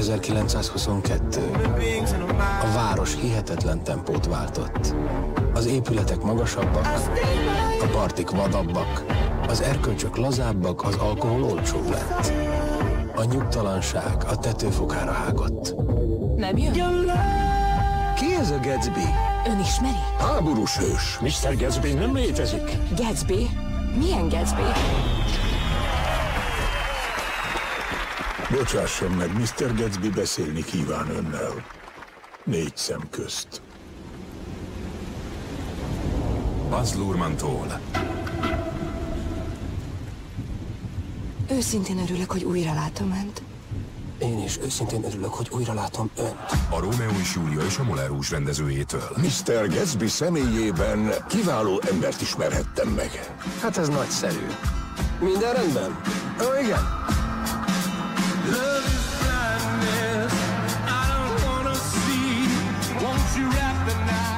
1922. A város hihetetlen tempót váltott. Az épületek magasabbak, a partik vadabbak, az erkölcsök lazábbak, az alkohol olcsóbb lett. A nyugtalanság a tetőfokára hágott. Nem jön? Ki ez a Gatsby? Ön ismeri? Háborús hős. Mr. Gatsby nem létezik. Gatsby? Milyen Gatsby? Bocsásson meg, Mr. Gatsby beszélni kíván önnel. 4 szem közt. Baz Luhrmann-tól. Őszintén örülök, hogy újra látom önt. Én is őszintén örülök, hogy újra látom önt. A Rómeó és Júlia és a Moulin rendezőjétől. Mr. Gatsby személyében kiváló embert ismerhettem meg. Hát ez nagyszerű. Minden rendben? Ó, igen.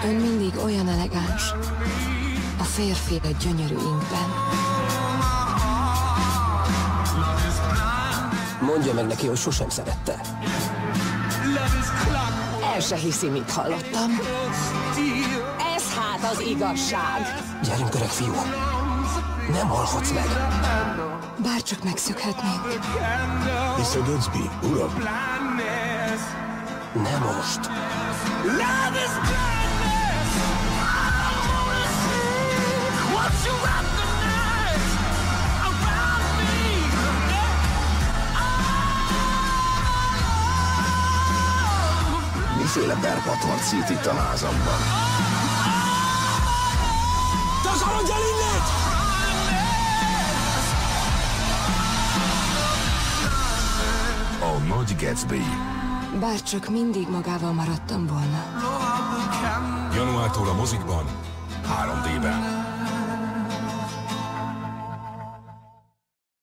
Ön mindig olyan elegáns. A férfi a gyönyörű inkben. Mondja meg neki, hogy sosem szerette. El se hiszi, mit hallottam. Ez hát az igazság. Gyerünk, öreg fiú. Nem halhatsz meg. Bárcsak megszökhetnénk. Mr. Gatsby, uram. Nem most. Miféle berpatlant szít itt a házamban? Takarodj el innét! A Nagy Gatsby. Bárcsak mindig magával maradtam volna. Januártól a mozikban, 3D-ben.